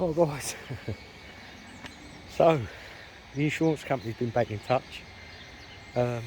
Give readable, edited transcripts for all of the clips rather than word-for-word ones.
Hi guys. So the insurance company's been back in touch. Now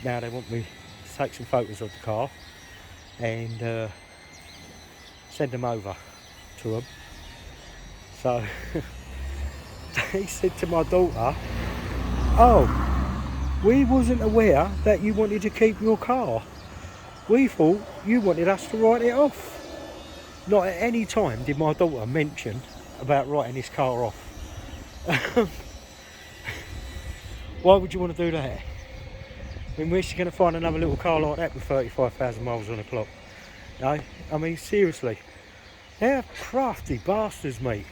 they want me to take some photos of the car and send them over to them. So they said to my daughter, "Oh, we wasn't aware that you wanted to keep your car. We thought you wanted us to write it off." Not at any time did my daughter mention about writing this car off. Why would you want to do that? I mean, where's she going to find another little car like that with 35,000 miles on the clock? No, I mean, seriously, they're crafty bastards, mate.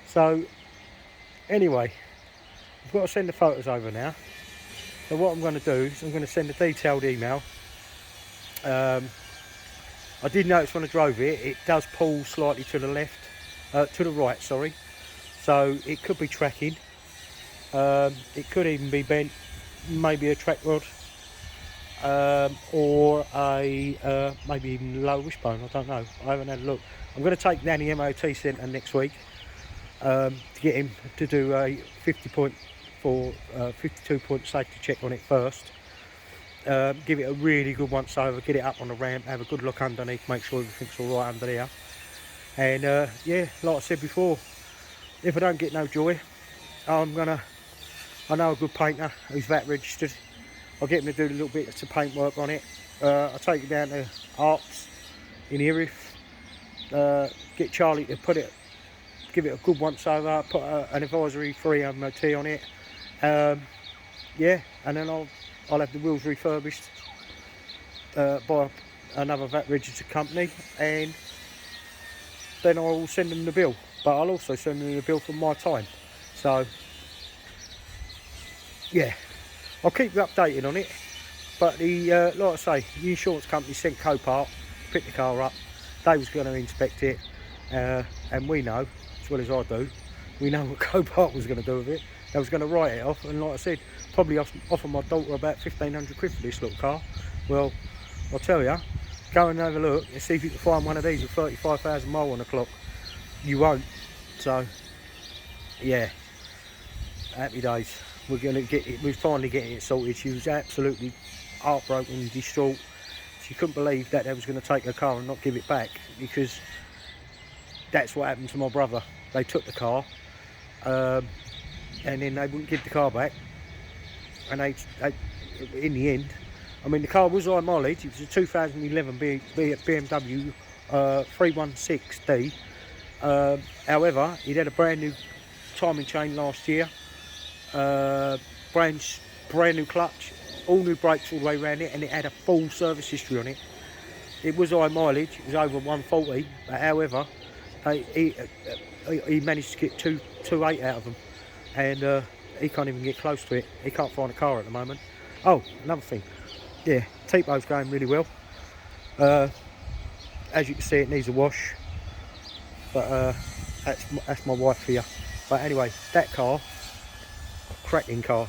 So, anyway, I've got to send the photos over now. So what I'm going to do is I'm going to send a detailed email. I did notice when I drove it does pull slightly to the left, to the right, sorry. So it could be tracking. It could even be bent, maybe a track rod, or a maybe even low wishbone. I don't know. I haven't had a look. I'm going to take down the MOT centre next week to get him to do a 52-point safety check on it first. Give it a really good once over, get it up on the ramp, have a good look underneath, make sure everything's all right under there. And yeah, like I said before, if I don't get no joy, I know a good painter who's VAT registered. I'll get him to do a little bit of paint work on it. I'll take it down to Arts in Erith, get Charlie to give it a good once over, put an advisory free MOT on it. Yeah, and then I'll have the wheels refurbished by another VAT registered company, and then I'll send them the bill. But I'll also send them the bill for my time. So yeah, I'll keep you updated on it. But like I say, the insurance company sent Copart, picked the car up. They was going to inspect it, and we know, as well as I do, we know what Copart was going to do with it. They was going to write it off, and like I said, probably offer my daughter about 1,500 quid for this little car. Well, I'll tell you, go and have a look and see if you can find one of these with 35,000 miles on the clock. You won't. So yeah, happy days. We're gonna get it. We're finally getting it sorted. She was absolutely heartbroken and distraught. She couldn't believe that they was going to take her car and not give it back, because that's what happened to my brother. They took the car, and then they wouldn't give the car back. And they in the end, I mean, the car was high mileage. It was a 2011 BMW 316D. However, it had a brand new timing chain last year, brand new clutch, all new brakes all the way around it, and it had a full service history on it. It was high mileage. It was over 140, but however, he managed to get 2.8 out of them, and he can't even get close to it. He can't find a car at the moment. Oh, another thing, yeah, Tippo's going really well. As you can see, it needs a wash, but that's my wife here. But anyway, that car, cracking car.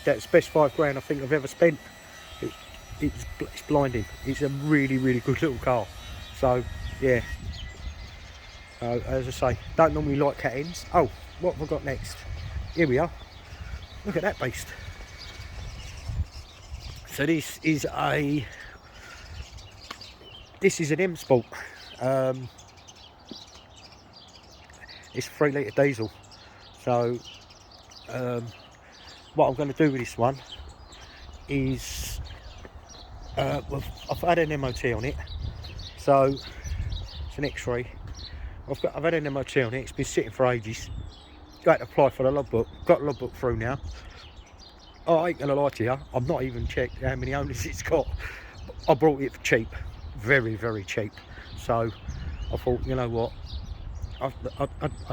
That's the best £5 I think I've ever spent. It's blinding. It's a really, really good little car. So yeah, as I say, don't normally like cat ends. Oh, what have I got next? Here we are. Look at that beast. So this is an M-sport. It's a 3 litre diesel. So what I'm going to do with this one is I've had an MOT on it. So it's an X3. I've had an MOT on it. It's been sitting for ages. Got to apply for the logbook. Got the logbook through now. Oh, I ain't gonna lie to you, I've not even checked how many owners it's got. I brought it for cheap, very, very cheap. So I thought, you know what, I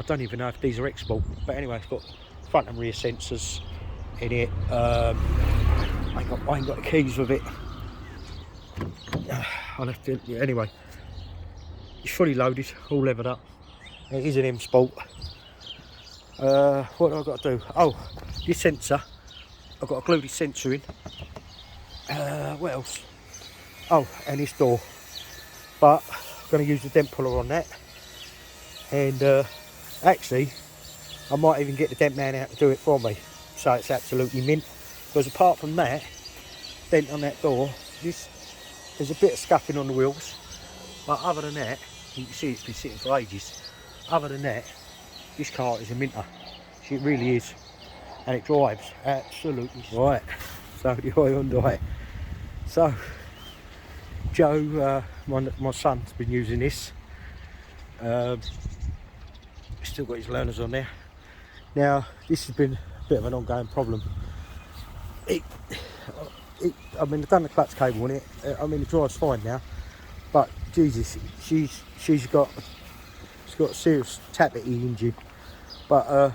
don't even know if these are export, but anyway, it's got front and rear sensors in it. I ain't got the keys with it. I'll have to, yeah, anyway, it's fully loaded, all levered up. It is an M-sport. What do I got to do? Oh, this sensor, I've got to glue this sensor in. What else? Oh, and this door. But I'm going to use the dent puller on that, and Actually, I might even get the dent man out to do it for me, so it's absolutely mint. Because apart from that dent on that door, there's a bit of scuffing on the wheels, but other than that, you can see it's been sitting for ages. Other than that, this car is a minter. It really is, and it drives absolutely right. So the Hyundai. So Joe, my son's been using this. Still got his learners on there. Now this has been a bit of an ongoing problem. I mean, I've done the clutch cable on it. I mean, it drives fine now, but Jesus, she's got a serious tappity engine. But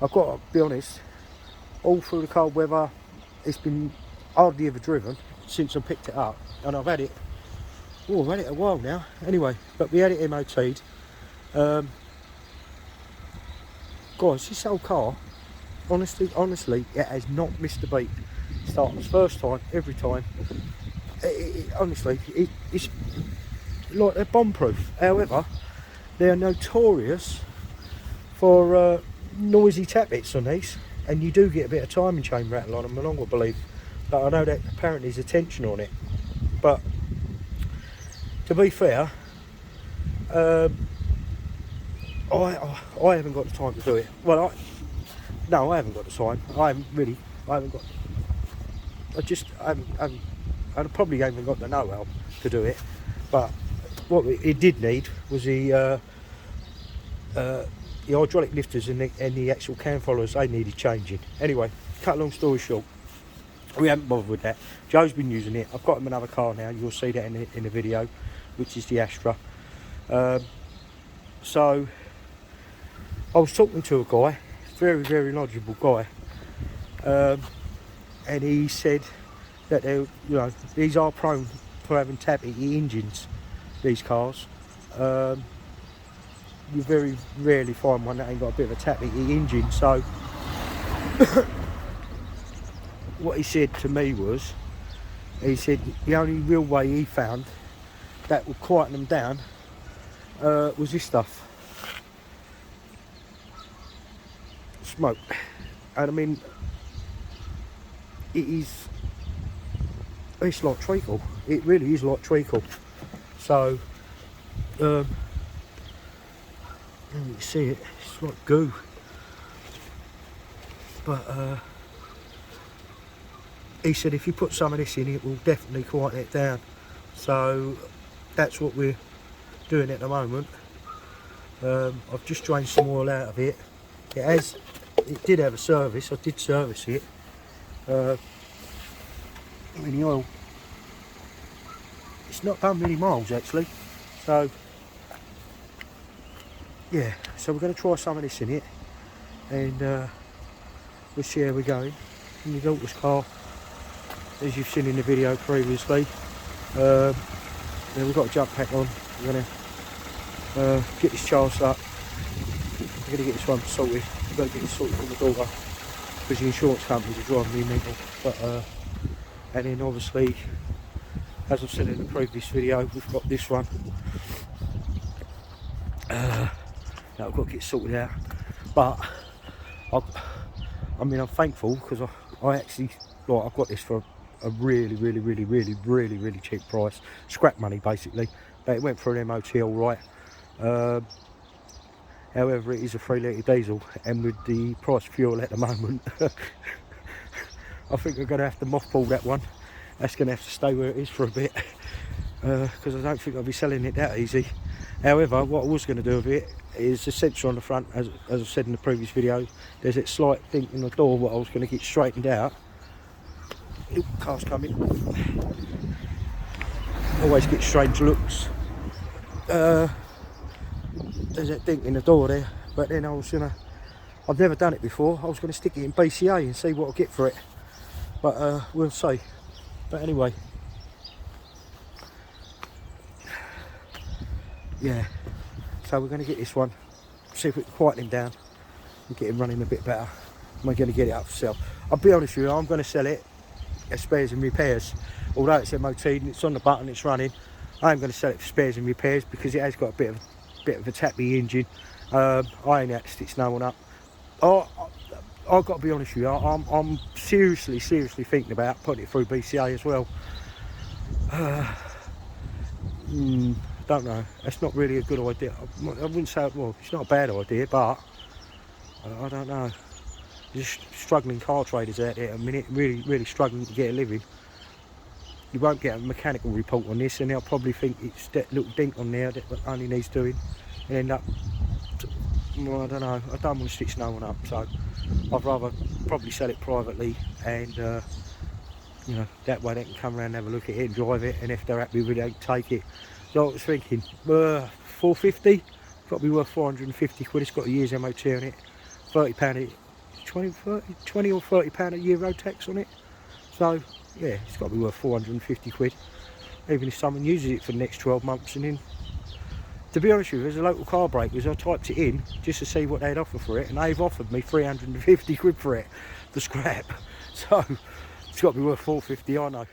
I've got to be honest, all through the cold weather, it's been hardly ever driven since I picked it up, and I've had it a while now. Anyway, but we had it MOT'd. Guys, this old car, honestly, it has not missed a beat. Starts first time, every time. Honestly, it's like they're bomb-proof. However, they are notorious for noisy tap bits on these, and you do get a bit of timing chain rattle on them, I believe. But I know that apparently there's a tension on it. But to be fair, I haven't got the time to do it. Well, I haven't got the time. I probably haven't got the know-how to do it. But what it did need was the hydraulic lifters and the actual cam followers. They needed changing. Anyway, cut a long story short, we haven't bothered with that. Joe's been using it. I've got him another car now. You'll see that in the video, which is the Astra. So I was talking to a guy, very, very knowledgeable guy, and he said that these are prone for having tappy engines, these cars. You very rarely find one that ain't got a bit of a tappy engine. So what he said to me was, he said the only real way he found that would quieten them down was this stuff. Smoke. And I mean, it's like treacle. It really is like treacle. So you see it, it's like goo. But he said if you put some of this in, it will definitely quieten it down. So that's what we're doing at the moment. I've just drained some oil out of it. It did have a service. I did service it. I mean, the oil, it's not done many miles actually. So yeah, so we're going to try some of this in it, and we'll see how we're going. In the daughter's car, as you've seen in the video previously. Then we've got a jump pack on. We're going to get this charged up. We're going to get this one sorted. We've got to get this sorted from the daughter, because the insurance companies are driving me mental. But and then obviously, as I've said in the previous video, we've got this one that I've got to get sorted out. But I mean, I'm thankful, because I actually, like, I've got this for a really cheap price, scrap money basically. But it went for an MOT all right. However, it is a 3 litre diesel, and with the price of fuel at the moment, I think I'm going to have to mothball that one. That's going to have to stay where it is for a bit, because I don't think I'll be selling it that easy. However, what I was going to do with it is the sensor on the front, as I said in the previous video. There's that slight thing in the door what I was going to get straightened out. Ooh, car's coming. Always get strange looks. There's that dink in the door there, but then I've never done it before. I was going to stick it in BCA and see what I'll get for it, but we'll see. But anyway, yeah, so we're going to get this one, see if we can quieten him down and get him running a bit better. We're going to get it up for sale. I'll be honest with you, I'm going to sell it as spares and repairs. Although it's MOT and it's on the button, it's running, I'm going to sell it for spares and repairs, because it has got a bit of a tappy engine, I ain't had to stitch no one up. I've got to be honest with you, I'm seriously thinking about putting it through BCA as well. Don't know, that's not really a good idea. I wouldn't say, well, it's not a bad idea, but I don't know. There's struggling car traders out there at a minute, really struggling to get a living. You won't get a mechanical report on this, and they'll probably think it's that little dink on there that only needs doing, and end up, well, I don't know, I don't want to stitch no one up, so I'd rather probably sell it privately, and you know, that way they can come around and have a look at it and drive it, and if they're happy with it, they can take it. So I was thinking, 450, got to be worth 450 quid, it's got a year's MOT on it, £30, 20 or £30 a year road tax on it, so yeah, it's got to be worth 450 quid, even if someone uses it for the next 12 months. And then, to be honest with you, as a local car breakers, I typed it in just to see what they'd offer for it, and they've offered me 350 quid for it, for scrap. So it's got to be worth 450, I know.